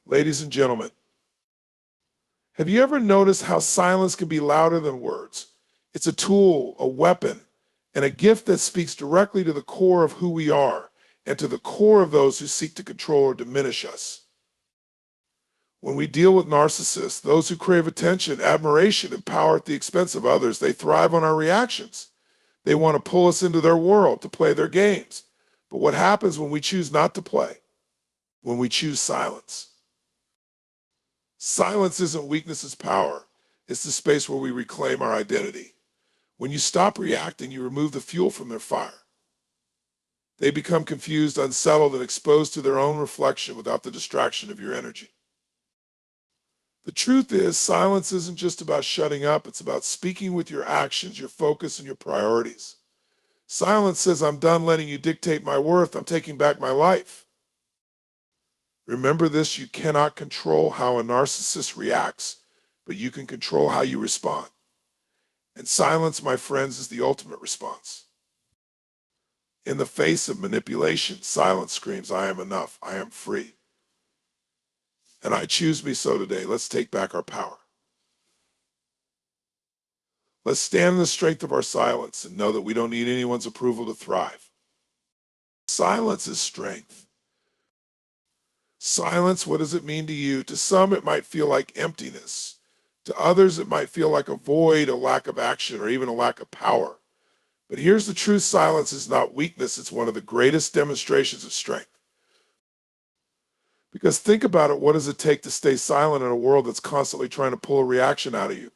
Ladies and gentlemen, have you ever noticed how silence can be louder than words? It's a tool, a weapon, and a gift that speaks directly to the core of who we are and to the core of those who seek to control or diminish us. When we deal with narcissists, those who crave attention, admiration, and power at the expense of others, they thrive on our reactions. They want to pull us into their world, to play their games. But what happens when we choose not to play? When we choose silence? Silence isn't weakness, it's power. It's the space where we reclaim our identity. When you stop reacting, you remove the fuel from their fire. They become confused, unsettled, and exposed to their own reflection without the distraction of your energy. The truth is, silence isn't just about shutting up. It's about speaking with your actions, your focus, and your priorities. Silence says, I'm done letting you dictate my worth. I'm taking back my life. Remember this, you cannot control how a narcissist reacts, but you can control how you respond. And silence, my friends, is the ultimate response. In the face of manipulation, silence screams, I am enough, I am free. And I choose me so today. Let's take back our power. Let's stand in the strength of our silence and know that we don't need anyone's approval to thrive. Silence is strength. Silence, what does it mean to you? To some, it might feel like emptiness. To others, it might feel like a void, a lack of action, or even a lack of power. But here's the truth, silence is not weakness. It's one of the greatest demonstrations of strength. Because think about it, what does it take to stay silent in a world that's constantly trying to pull a reaction out of you?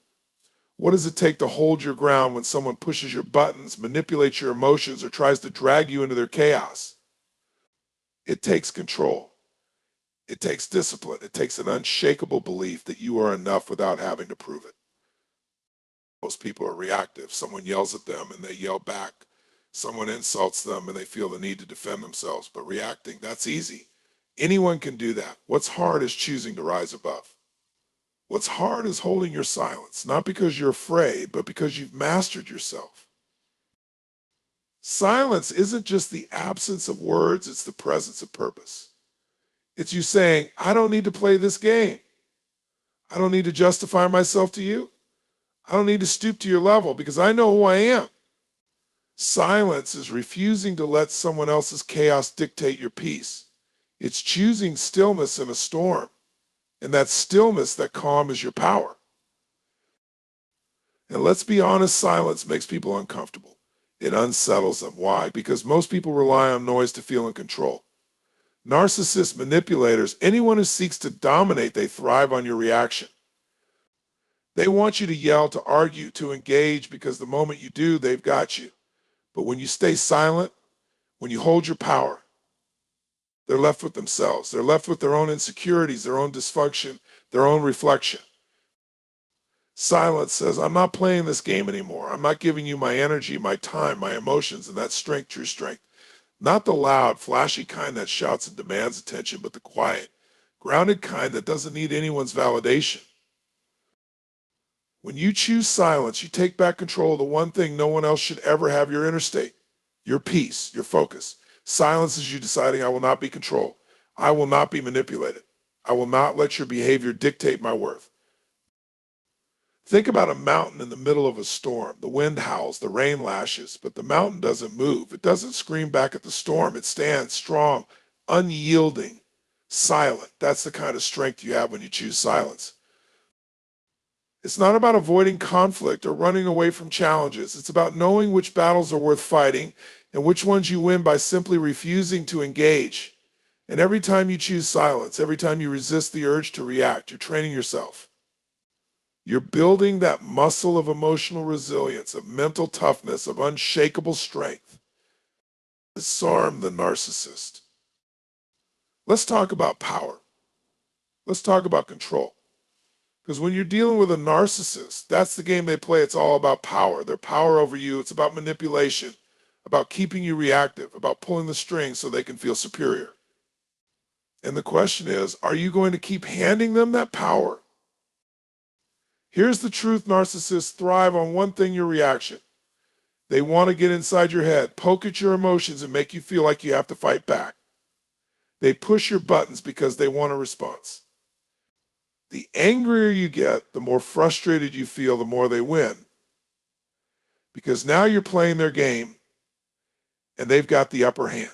What does it take to hold your ground when someone pushes your buttons, manipulates your emotions, or tries to drag you into their chaos? It takes control. It takes discipline. It takes an unshakable belief that you are enough without having to prove it. Most people are reactive. Someone yells at them and they yell back. Someone insults them and they feel the need to defend themselves. But reacting, that's easy. Anyone can do that. What's hard is choosing to rise above. What's hard is holding your silence, not because you're afraid, but because you've mastered yourself. Silence isn't just the absence of words, it's the presence of purpose. It's you saying, I don't need to play this game. I don't need to justify myself to you. I don't need to stoop to your level because I know who I am. Silence is refusing to let someone else's chaos dictate your peace. It's choosing stillness in a storm. And that stillness, that calm is your power. And let's be honest, silence makes people uncomfortable. It unsettles them. Why? Because most people rely on noise to feel in control. Narcissist manipulators, anyone who seeks to dominate, they thrive on your reaction. They want you to yell, to argue, to engage, because the moment you do, they've got you. But when you stay silent, when you hold your power, they're left with themselves. They're left with their own insecurities, their own dysfunction, their own reflection. Silence says, I'm not playing this game anymore. I'm not giving you my energy, my time, my emotions, and that's strength, true strength. Not the loud, flashy kind that shouts and demands attention, but the quiet, grounded kind that doesn't need anyone's validation. When you choose silence, you take back control of the one thing no one else should ever have, your inner state, your peace, your focus. Silence is you deciding, I will not be controlled. I will not be manipulated. I will not let your behavior dictate my worth. Think about a mountain in the middle of a storm. The wind howls, the rain lashes, but the mountain doesn't move. It doesn't scream back at the storm. It stands strong, unyielding, silent. That's the kind of strength you have when you choose silence. It's not about avoiding conflict or running away from challenges. It's about knowing which battles are worth fighting and which ones you win by simply refusing to engage. And every time you choose silence, every time you resist the urge to react, you're training yourself. You're building that muscle of emotional resilience, of mental toughness, of unshakable strength. Disarm the narcissist. Let's talk about power. Let's talk about control. Because when you're dealing with a narcissist, that's the game they play. It's all about power. Their power over you. It's about manipulation, about keeping you reactive, about pulling the strings so they can feel superior. And the question is, are you going to keep handing them that power? Here's the truth, narcissists thrive on one thing, your reaction. They want to get inside your head, poke at your emotions, and make you feel like you have to fight back. They push your buttons because they want a response. The angrier you get, the more frustrated you feel, the more they win. Because now you're playing their game and they've got the upper hand.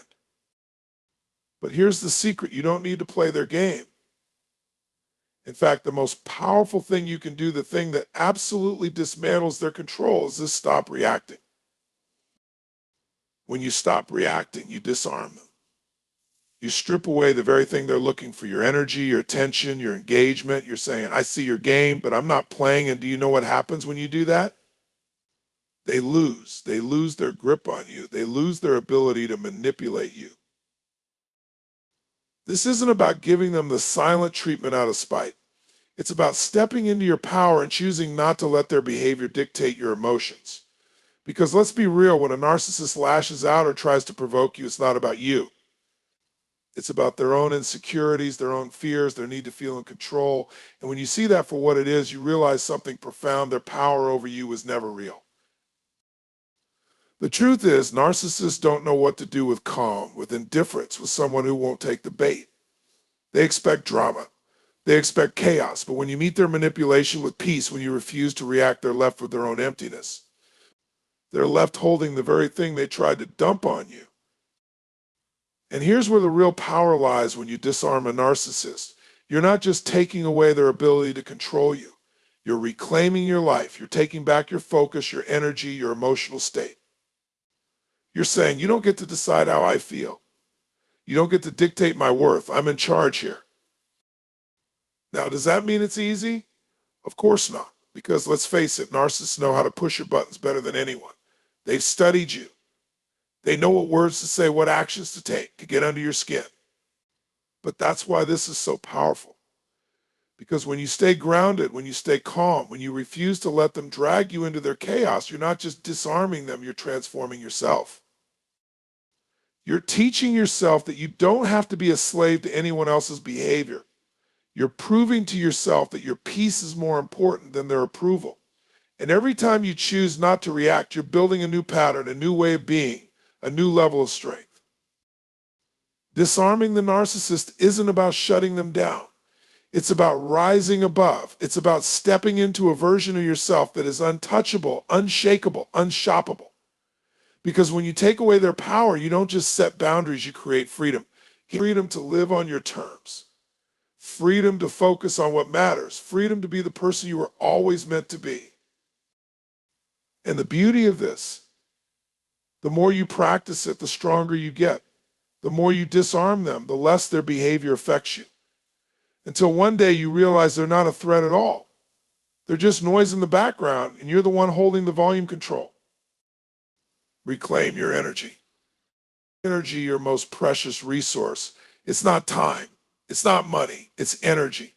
But here's the secret. You don't need to play their game. In fact, the most powerful thing you can do, the thing that absolutely dismantles their control, is this: stop reacting. When you stop reacting, you disarm them. You strip away the very thing they're looking for: your energy, your attention, your engagement. You're saying, I see your game, but I'm not playing. And do you know what happens when you do that? They lose. They lose their grip on you. They lose their ability to manipulate you. This isn't about giving them the silent treatment out of spite. It's about stepping into your power and choosing not to let their behavior dictate your emotions. Because let's be real, when a narcissist lashes out or tries to provoke you, it's not about you. It's about their own insecurities, their own fears, their need to feel in control. And when you see that for what it is, you realize something profound: their power over you was never real. The truth is, narcissists don't know what to do with calm, with indifference, with someone who won't take the bait. They expect drama. They expect chaos. But when you meet their manipulation with peace, when you refuse to react, they're left with their own emptiness. They're left holding the very thing they tried to dump on you. And here's where the real power lies when you disarm a narcissist. You're not just taking away their ability to control you. You're reclaiming your life. You're taking back your focus, your energy, your emotional state. You're saying, you don't get to decide how I feel. You don't get to dictate my worth. I'm in charge here. Now, does that mean it's easy? Of course not. Because let's face it, narcissists know how to push your buttons better than anyone. They've studied you. They know what words to say, what actions to take to get under your skin. But that's why this is so powerful. Because when you stay grounded, when you stay calm, when you refuse to let them drag you into their chaos, you're not just disarming them, you're transforming yourself. You're teaching yourself that you don't have to be a slave to anyone else's behavior. You're proving to yourself that your peace is more important than their approval. And every time you choose not to react, you're building a new pattern, a new way of being, a new level of strength. Disarming the narcissist isn't about shutting them down. It's about rising above. It's about stepping into a version of yourself that is untouchable, unshakable, unshoppable. Because when you take away their power, you don't just set boundaries, you create freedom. Freedom to live on your terms. Freedom to focus on what matters. Freedom to be the person you were always meant to be. And the beauty of this, the more you practice it, the stronger you get. The more you disarm them, the less their behavior affects you. Until one day you realize they're not a threat at all. They're just noise in the background, and you're the one holding the volume control. Reclaim your energy. Energy, your most precious resource. It's not time. It's not money. It's energy.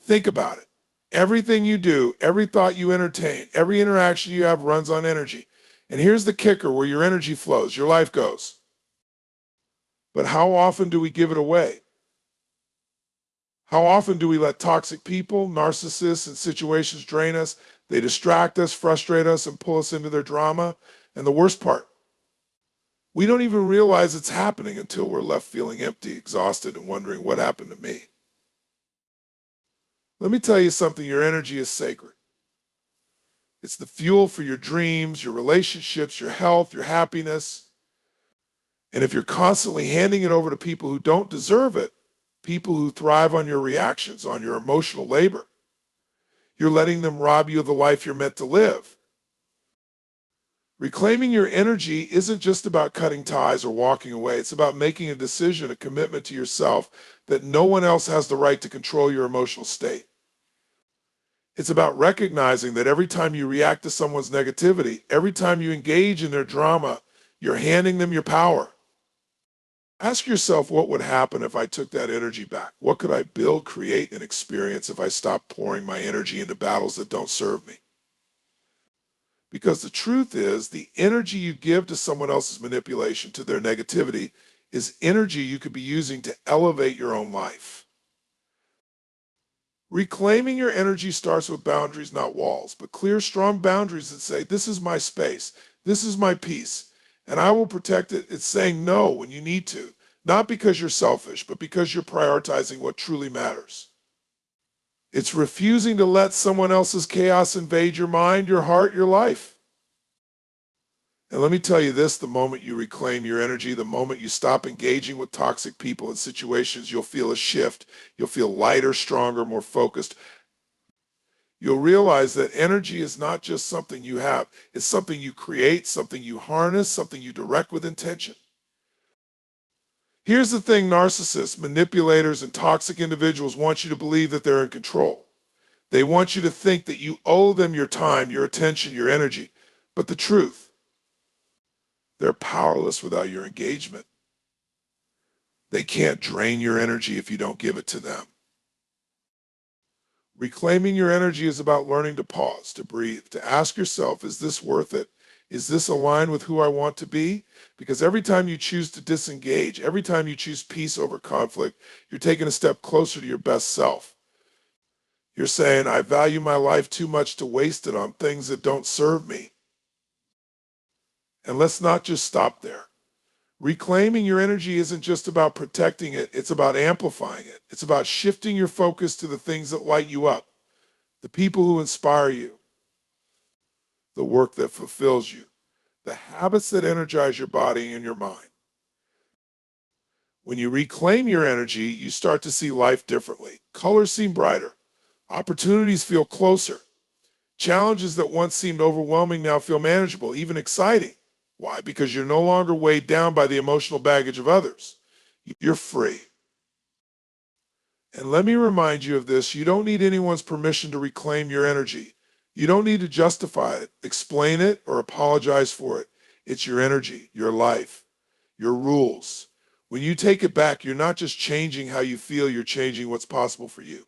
Think about it. Everything you do, every thought you entertain, every interaction you have runs on energy. And here's the kicker: where your energy flows, your life goes. But how often do we give it away? How often do we let toxic people, narcissists, and situations drain us? They distract us, frustrate us, and pull us into their drama. And the worst part, we don't even realize it's happening until we're left feeling empty, exhausted, and wondering what happened to me. Let me tell you something: your energy is sacred. It's the fuel for your dreams, your relationships, your health, your happiness. And if you're constantly handing it over to people who don't deserve it, people who thrive on your reactions, on your emotional labor, you're letting them rob you of the life you're meant to live. Reclaiming your energy isn't just about cutting ties or walking away. It's about making a decision, a commitment to yourself that no one else has the right to control your emotional state. It's about recognizing that every time you react to someone's negativity, every time you engage in their drama, you're handing them your power. Ask yourself, what would happen if I took that energy back? What could I build, create, and experience if I stopped pouring my energy into battles that don't serve me? Because the truth is, the energy you give to someone else's manipulation, to their negativity, is energy you could be using to elevate your own life. Reclaiming your energy starts with boundaries, not walls, but clear, strong boundaries that say, this is my space, this is my peace, and I will protect it. It's saying no when you need to, not because you're selfish, but because you're prioritizing what truly matters. It's refusing to let someone else's chaos invade your mind, your heart, your life. And let me tell you this, the moment you reclaim your energy, the moment you stop engaging with toxic people and situations, you'll feel a shift. You'll feel lighter, stronger, more focused. You'll realize that energy is not just something you have. It's something you create, something you harness, something you direct with intention. Here's the thing, narcissists, manipulators, and toxic individuals want you to believe that they're in control. They want you to think that you owe them your time, your attention, your energy. But the truth, they're powerless without your engagement. They can't drain your energy if you don't give it to them. Reclaiming your energy is about learning to pause, to breathe, to ask yourself, is this worth it? Is this aligned with who I want to be? Because every time you choose to disengage, every time you choose peace over conflict, you're taking a step closer to your best self. You're saying, I value my life too much to waste it on things that don't serve me. And let's not just stop there. Reclaiming your energy isn't just about protecting it, it's about amplifying it. It's about shifting your focus to the things that light you up, the people who inspire you, the work that fulfills you, the habits that energize your body and your mind. When you reclaim your energy, you start to see life differently. Colors seem brighter. Opportunities feel closer. Challenges that once seemed overwhelming now feel manageable, even exciting. Why? Because you're no longer weighed down by the emotional baggage of others. You're free. And let me remind you of this. You don't need anyone's permission to reclaim your energy. You don't need to justify it, explain it, or apologize for it. It's your energy, your life, your rules. When you take it back, you're not just changing how you feel, you're changing what's possible for you.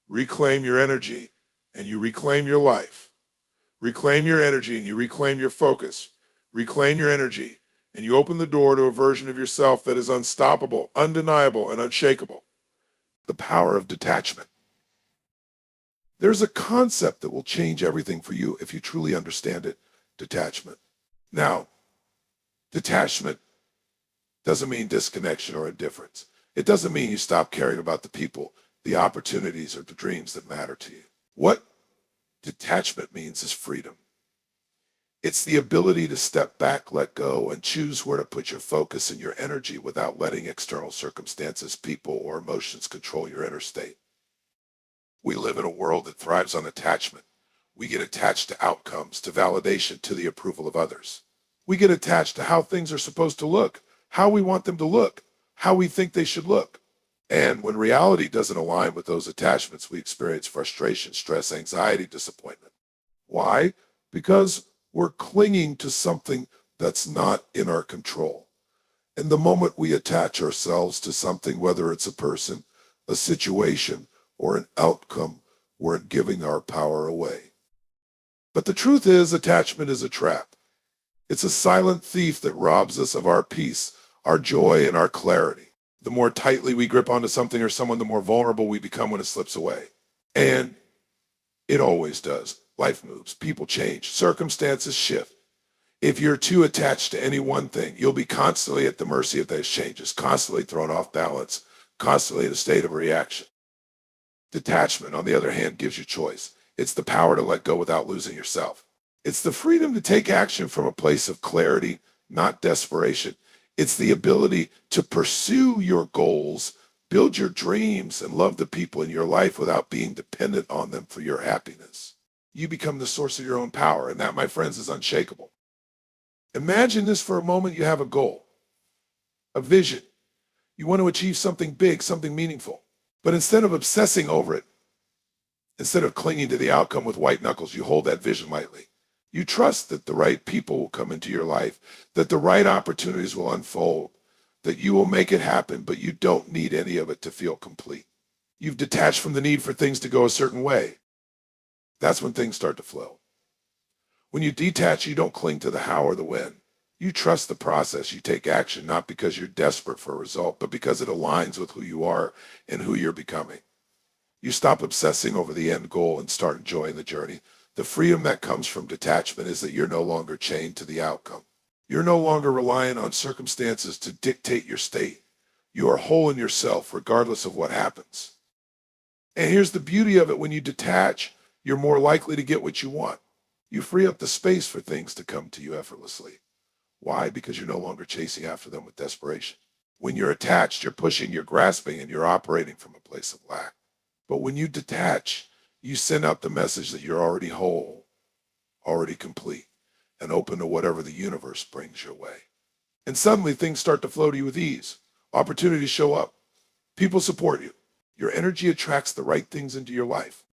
Reclaim your energy, and you reclaim your life. Reclaim your energy, and you reclaim your focus. Reclaim your energy, and you open the door to a version of yourself that is unstoppable, undeniable, and unshakable. The power of detachment. There's a concept that will change everything for you if you truly understand it. Detachment. Now, detachment doesn't mean disconnection or indifference. It doesn't mean you stop caring about the people, the opportunities, or the dreams that matter to you. What detachment means is freedom. It's the ability to step back, let go, and choose where to put your focus and your energy without letting external circumstances, people, or emotions control your inner state. We live in a world that thrives on attachment. We get attached to outcomes, to validation, to the approval of others. We get attached to how things are supposed to look, how we want them to look, how we think they should look. And when reality doesn't align with those attachments, we experience frustration, stress, anxiety, disappointment. Why? Because we're clinging to something that's not in our control. And the moment we attach ourselves to something, whether it's a person, a situation, or an outcome, we're giving our power away. But the truth is, attachment is a trap. It's a silent thief that robs us of our peace, our joy, and our clarity. The more tightly we grip onto something or someone, the more vulnerable we become when it slips away. And it always does. Life moves, people change, circumstances shift. If you're too attached to any one thing, you'll be constantly at the mercy of those changes, constantly thrown off balance, constantly in a state of reaction. Detachment, on the other hand, gives you choice. It's the power to let go without losing yourself. It's the freedom to take action from a place of clarity, not desperation. It's the ability to pursue your goals, build your dreams, and love the people in your life without being dependent on them for your happiness. You become the source of your own power, and that, my friends, is unshakable. Imagine this for a moment. You have a goal, a vision. You want to achieve something big, something meaningful. But instead of obsessing over it, instead of clinging to the outcome with white knuckles, you hold that vision lightly. You trust that the right people will come into your life, that the right opportunities will unfold, that you will make it happen, but you don't need any of it to feel complete. You've detached from the need for things to go a certain way. That's when things start to flow. When you detach, you don't cling to the how or the when. You trust the process. You take action, not because you're desperate for a result, but because it aligns with who you are and who you're becoming. You stop obsessing over the end goal and start enjoying the journey. The freedom that comes from detachment is that you're no longer chained to the outcome. You're no longer relying on circumstances to dictate your state. You are whole in yourself, regardless of what happens. And here's the beauty of it. When you detach, you're more likely to get what you want. You free up the space for things to come to you effortlessly. Why? Because you're no longer chasing after them with desperation. When you're attached, you're pushing, you're grasping, and you're operating from a place of lack. But when you detach, you send out the message that you're already whole, already complete, and open to whatever the universe brings your way. And suddenly things start to flow to you with ease. Opportunities show up. People support you. Your energy attracts the right things into your life.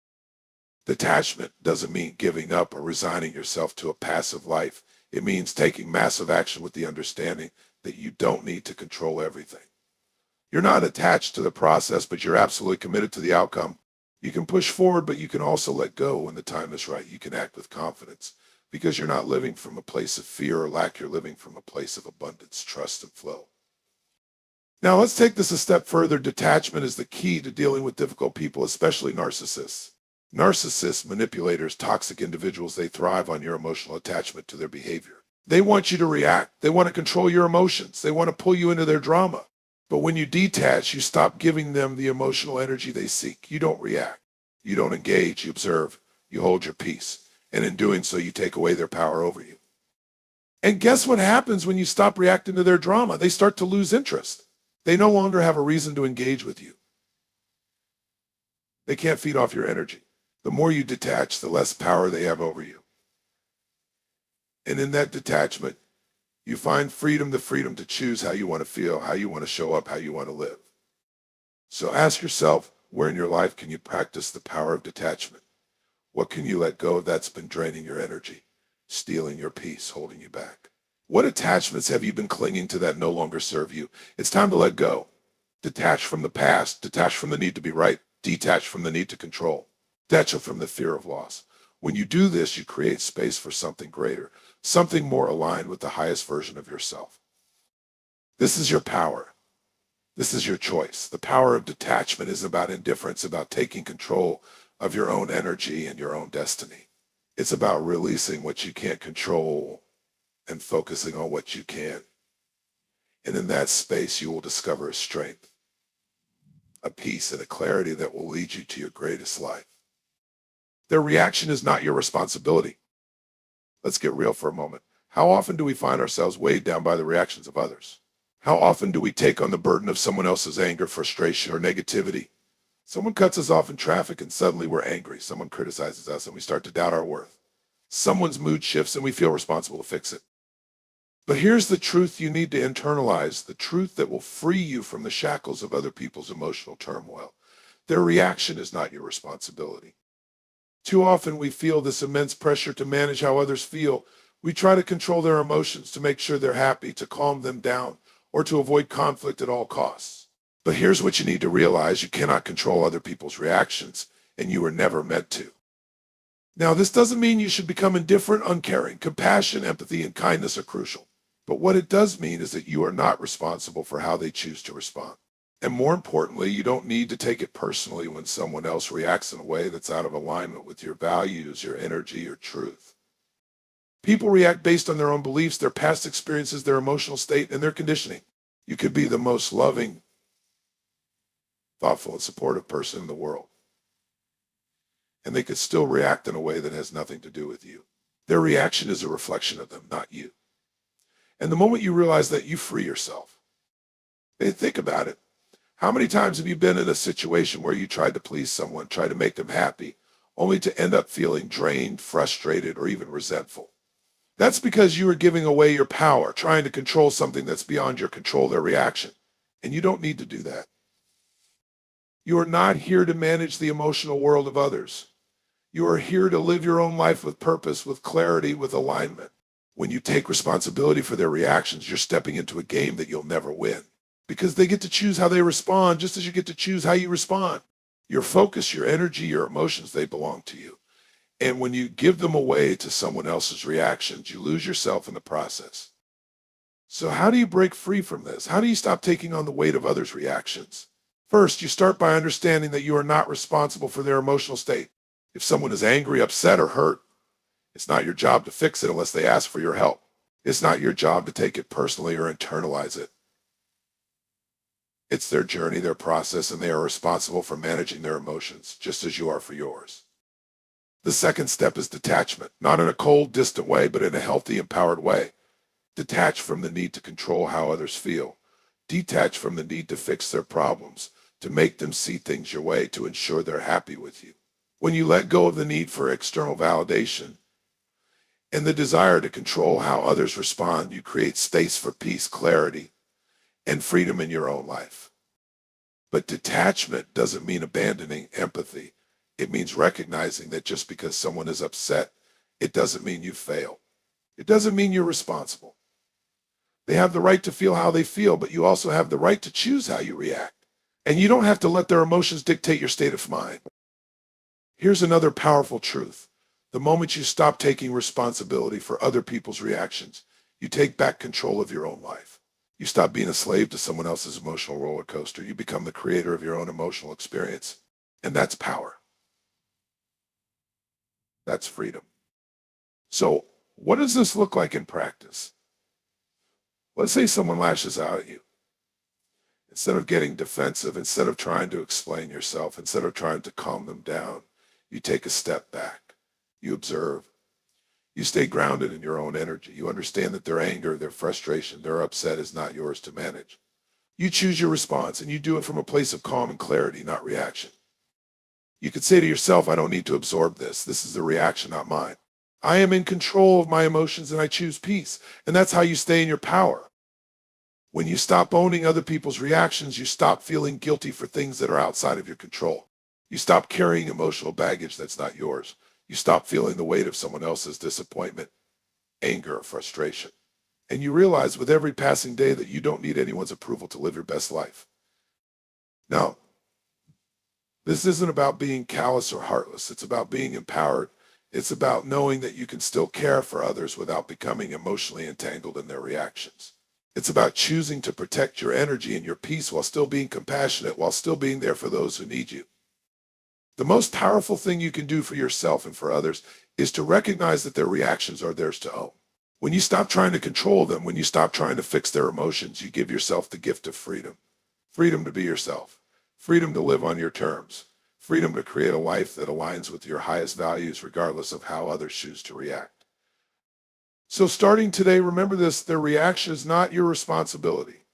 Detachment doesn't mean giving up or resigning yourself to a passive life. It means taking massive action with the understanding that you don't need to control everything. You're not attached to the process, but you're absolutely committed to the outcome. You can push forward, but you can also let go when the time is right. You can act with confidence because you're not living from a place of fear or lack. You're living from a place of abundance, trust, and flow. Now let's take this a step further. Detachment is the key to dealing with difficult people, especially narcissists. Narcissists, manipulators, toxic individuals, they thrive on your emotional attachment to their behavior. They want you to react. They want to control your emotions. They want to pull you into their drama. But when you detach, you stop giving them the emotional energy they seek. You don't react. You don't engage. You observe. You hold your peace. And in doing so, you take away their power over you. And guess what happens when you stop reacting to their drama? They start to lose interest. They no longer have a reason to engage with you. They can't feed off your energy. The more you detach, the less power they have over you. And in that detachment, you find freedom, the freedom to choose how you want to feel, how you want to show up, how you want to live. So ask yourself, where in your life can you practice the power of detachment? What can you let go of that's been draining your energy, stealing your peace, holding you back? What attachments have you been clinging to that no longer serve you? It's time to let go. Detach from the past, detach from the need to be right, detach from the need to control, detach from the fear of loss. When you do this, you create space for something greater, something more aligned with the highest version of yourself. This is your power. This is your choice. The power of detachment is about indifference, about taking control of your own energy and your own destiny. It's about releasing what you can't control and focusing on what you can. And in that space, you will discover a strength, a peace, and a clarity that will lead you to your greatest life. Their reaction is not your responsibility. Let's get real for a moment. How often do we find ourselves weighed down by the reactions of others? How often do we take on the burden of someone else's anger, frustration, or negativity? Someone cuts us off in traffic and suddenly we're angry. Someone criticizes us and we start to doubt our worth. Someone's mood shifts and we feel responsible to fix it. But here's the truth you need to internalize, the truth that will free you from the shackles of other people's emotional turmoil. Their reaction is not your responsibility. Too often we feel this immense pressure to manage how others feel. We try to control their emotions to make sure they're happy, to calm them down, or to avoid conflict at all costs. But here's what you need to realize. You cannot control other people's reactions, and you were never meant to. Now, this doesn't mean you should become indifferent, uncaring. Compassion, empathy, and kindness are crucial. But what it does mean is that you are not responsible for how they choose to respond. And more importantly, you don't need to take it personally when someone else reacts in a way that's out of alignment with your values, your energy, your truth. People react based on their own beliefs, their past experiences, their emotional state, and their conditioning. You could be the most loving, thoughtful, and supportive person in the world, and they could still react in a way that has nothing to do with you. Their reaction is a reflection of them, not you. And the moment you realize that, you free yourself. Hey, think about it. How many times have you been in a situation where you tried to please someone, tried to make them happy, only to end up feeling drained, frustrated, or even resentful? That's because you are giving away your power, trying to control something that's beyond your control, their reaction. And you don't need to do that. You are not here to manage the emotional world of others. You are here to live your own life with purpose, with clarity, with alignment. When you take responsibility for their reactions, you're stepping into a game that you'll never win, because they get to choose how they respond, just as you get to choose how you respond. Your focus, your energy, your emotions, they belong to you. And when you give them away to someone else's reactions, you lose yourself in the process. So how do you break free from this? How do you stop taking on the weight of others' reactions? First, you start by understanding that you are not responsible for their emotional state. If someone is angry, upset, or hurt, it's not your job to fix it unless they ask for your help. It's not your job to take it personally or internalize it. It's their journey, their process, and they are responsible for managing their emotions, just as you are for yours. The second step is detachment, not in a cold, distant way, but in a healthy, empowered way. Detach from the need to control how others feel. Detach from the need to fix their problems, to make them see things your way, to ensure they're happy with you. When you let go of the need for external validation and the desire to control how others respond, you create space for peace, clarity, and freedom in your own life. But detachment doesn't mean abandoning empathy. It means recognizing that just because someone is upset, it doesn't mean you fail. It doesn't mean you're responsible. They have the right to feel how they feel, but you also have the right to choose how you react. And you don't have to let their emotions dictate your state of mind. Here's another powerful truth. The moment you stop taking responsibility for other people's reactions, you take back control of your own life. You stop being a slave to someone else's emotional roller coaster. You become the creator of your own emotional experience. And that's power. That's freedom. So what does this look like in practice? Let's say someone lashes out at you. Instead of getting defensive, instead of trying to explain yourself, instead of trying to calm them down, you take a step back. You observe. You stay grounded in your own energy. You understand that their anger, their frustration, their upset is not yours to manage. You choose your response, and you do it from a place of calm and clarity, not reaction. You could say to yourself, I don't need to absorb this. This is the reaction, not mine. I am in control of my emotions, and I choose peace. And that's how you stay in your power. When you stop owning other people's reactions, you stop feeling guilty for things that are outside of your control. You stop carrying emotional baggage that's not yours. You stop feeling the weight of someone else's disappointment, anger, or frustration. And you realize with every passing day that you don't need anyone's approval to live your best life. Now, this isn't about being callous or heartless. It's about being empowered. It's about knowing that you can still care for others without becoming emotionally entangled in their reactions. It's about choosing to protect your energy and your peace while still being compassionate, while still being there for those who need you. The most powerful thing you can do for yourself and for others is to recognize that their reactions are theirs to own. When you stop trying to control them, when you stop trying to fix their emotions, you give yourself the gift of freedom. Freedom to be yourself. Freedom to live on your terms. Freedom to create a life that aligns with your highest values regardless of how others choose to react. So starting today, remember this, their reaction is not your responsibility.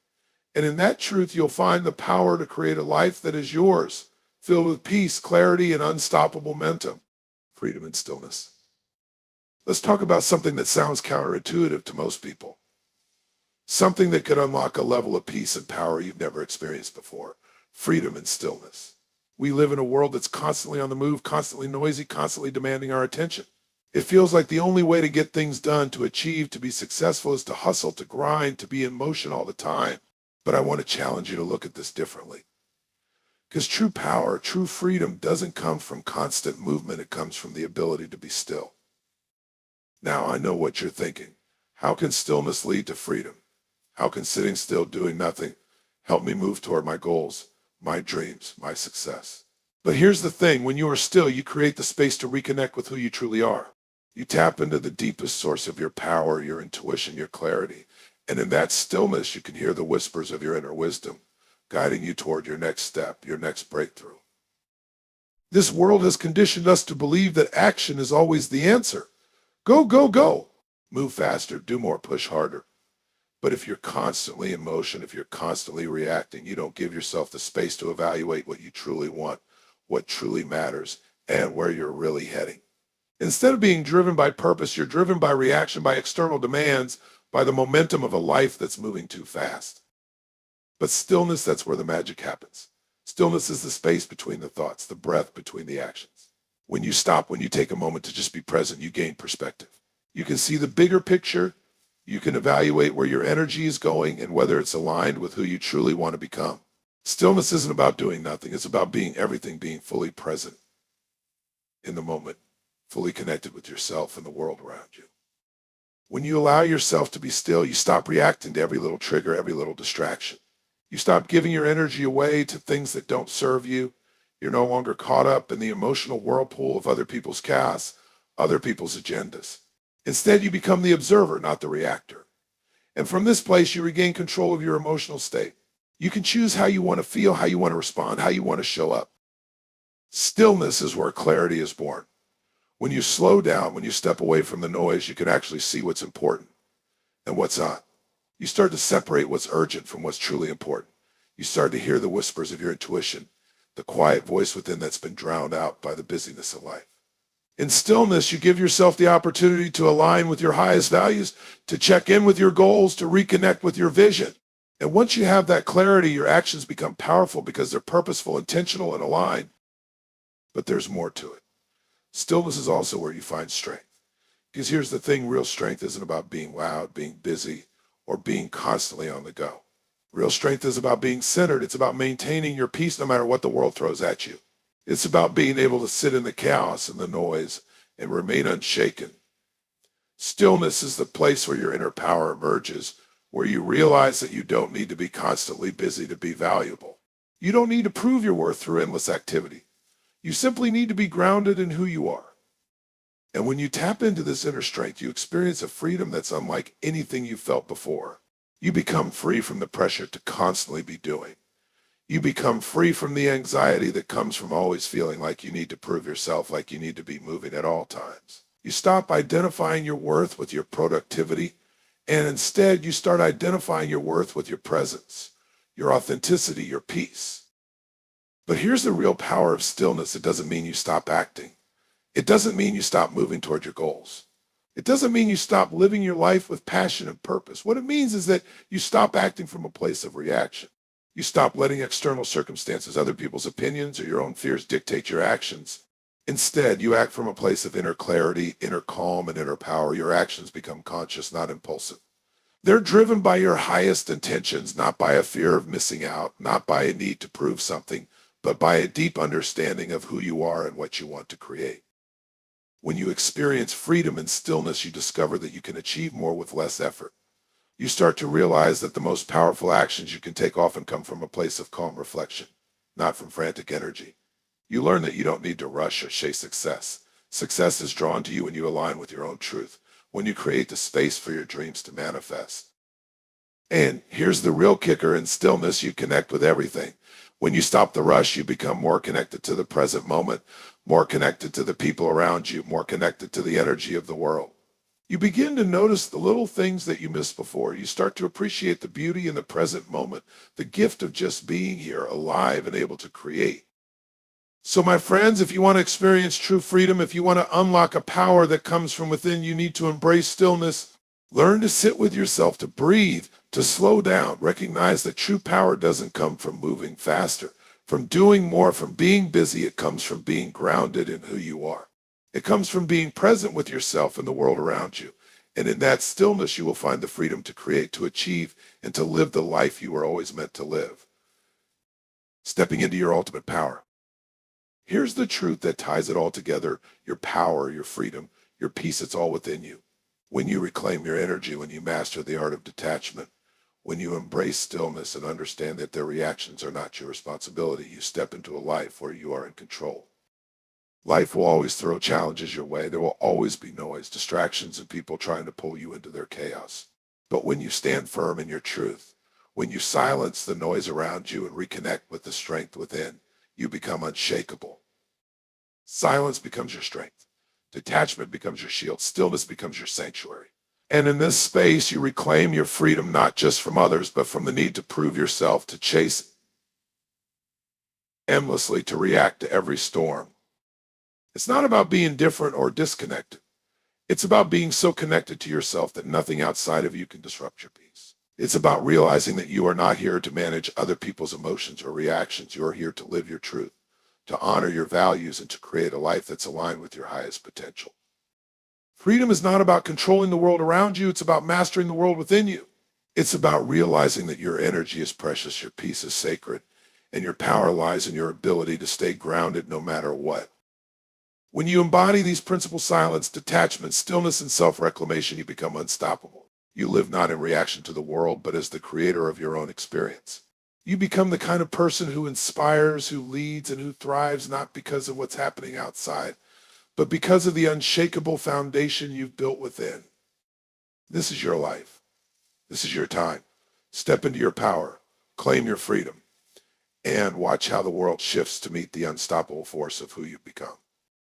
And in that truth, you'll find the power to create a life that is yours, filled with peace, clarity, and unstoppable momentum, freedom and stillness. Let's talk about something that sounds counterintuitive to most people. Something that could unlock a level of peace and power you've never experienced before, freedom and stillness. We live in a world that's constantly on the move, constantly noisy, constantly demanding our attention. It feels like the only way to get things done, to achieve, to be successful is to hustle, to grind, to be in motion all the time. But I want to challenge you to look at this differently. Because true power, true freedom doesn't come from constant movement. It comes from the ability to be still. Now, I know what you're thinking. How can stillness lead to freedom? How can sitting still, doing nothing, help me move toward my goals, my dreams, my success? But here's the thing. When you are still, you create the space to reconnect with who you truly are. You tap into the deepest source of your power, your intuition, your clarity. And in that stillness, you can hear the whispers of your inner wisdom, guiding you toward your next step, your next breakthrough. This world has conditioned us to believe that action is always the answer. Go, go, go. Move faster, do more, push harder. But if you're constantly in motion, if you're constantly reacting, you don't give yourself the space to evaluate what you truly want, what truly matters, and where you're really heading. Instead of being driven by purpose, you're driven by reaction, by external demands, by the momentum of a life that's moving too fast. But stillness, that's where the magic happens. Stillness is the space between the thoughts, the breath between the actions. When you stop, when you take a moment to just be present, you gain perspective. You can see the bigger picture. You can evaluate where your energy is going and whether it's aligned with who you truly want to become. Stillness isn't about doing nothing. It's about being everything, being fully present in the moment, fully connected with yourself and the world around you. When you allow yourself to be still, you stop reacting to every little trigger, every little distraction. You stop giving your energy away to things that don't serve you. You're no longer caught up in the emotional whirlpool of other people's chaos, other people's agendas. Instead, you become the observer, not the reactor. And from this place, you regain control of your emotional state. You can choose how you want to feel, how you want to respond, how you want to show up. Stillness is where clarity is born. When you slow down, when you step away from the noise, you can actually see what's important and what's not. You start to separate what's urgent from what's truly important. You start to hear the whispers of your intuition, the quiet voice within that's been drowned out by the busyness of life. In stillness, you give yourself the opportunity to align with your highest values, to check in with your goals, to reconnect with your vision. And once you have that clarity, your actions become powerful because they're purposeful, intentional, and aligned. But there's more to it. Stillness is also where you find strength. Because here's the thing, real strength isn't about being loud, being busy, or being constantly on the go. Real strength is about being centered. It's about maintaining your peace no matter what the world throws at you. It's about being able to sit in the chaos and the noise and remain unshaken. Stillness is the place where your inner power emerges, where you realize that you don't need to be constantly busy to be valuable. You don't need to prove your worth through endless activity. You simply need to be grounded in who you are. And when you tap into this inner strength, you experience a freedom that's unlike anything you felt before. You become free from the pressure to constantly be doing. You become free from the anxiety that comes from always feeling like you need to prove yourself, like you need to be moving at all times. You stop identifying your worth with your productivity, and instead you start identifying your worth with your presence, your authenticity, your peace. But here's the real power of stillness. It doesn't mean you stop acting. It doesn't mean you stop moving toward your goals. It doesn't mean you stop living your life with passion and purpose. What it means is that you stop acting from a place of reaction. You stop letting external circumstances, other people's opinions, or your own fears dictate your actions. Instead, you act from a place of inner clarity, inner calm, and inner power. Your actions become conscious, not impulsive. They're driven by your highest intentions, not by a fear of missing out, not by a need to prove something, but by a deep understanding of who you are and what you want to create. When you experience freedom and stillness, you discover that you can achieve more with less effort. You start to realize that the most powerful actions you can take often come from a place of calm reflection, not from frantic energy. You learn that you don't need to rush or chase success. Success is drawn to you when you align with your own truth, when you create the space for your dreams to manifest. And here's the real kicker: in stillness, you connect with everything. When you stop the rush, you become more connected to the present moment, more connected to the people around you, more connected to the energy of the world. You begin to notice the little things that you missed before. You start to appreciate the beauty in the present moment, the gift of just being here, alive and able to create. So my friends, if you want to experience true freedom, if you want to unlock a power that comes from within, you need to embrace stillness. Learn to sit with yourself, to breathe, to slow down. Recognize that true power doesn't come from moving faster, from doing more, from being busy. It comes from being grounded in who you are. It comes from being present with yourself and the world around you. And in that stillness, you will find the freedom to create, to achieve, and to live the life you were always meant to live. Stepping into your ultimate power. Here's the truth that ties it all together: your power, your freedom, your peace. It's all within you. When you reclaim your energy, when you master the art of detachment, when you embrace stillness and understand that their reactions are not your responsibility, you step into a life where you are in control. Life will always throw challenges your way. There will always be noise, distractions, and people trying to pull you into their chaos. But when you stand firm in your truth, when you silence the noise around you and reconnect with the strength within, you become unshakable. Silence becomes your strength. Detachment becomes your shield. Stillness becomes your sanctuary. And in this space, you reclaim your freedom, not just from others, but from the need to prove yourself, to chase endlessly, to react to every storm. It's not about being different or disconnected. It's about being so connected to yourself that nothing outside of you can disrupt your peace. It's about realizing that you are not here to manage other people's emotions or reactions. You are here to live your truth, to honor your values, and to create a life that's aligned with your highest potential. Freedom is not about controlling the world around you. It's about mastering the world within you. It's about realizing that your energy is precious, your peace is sacred, and your power lies in your ability to stay grounded no matter what. When you embody these principles: silence, detachment, stillness, and self-reclamation, you become unstoppable. You live not in reaction to the world, but as the creator of your own experience. You become the kind of person who inspires, who leads, and who thrives, not because of what's happening outside, but because of the unshakable foundation you've built within. This is your life. This is your time. Step into your power. claim your freedom, and watch how the world shifts to meet the unstoppable force of who you become.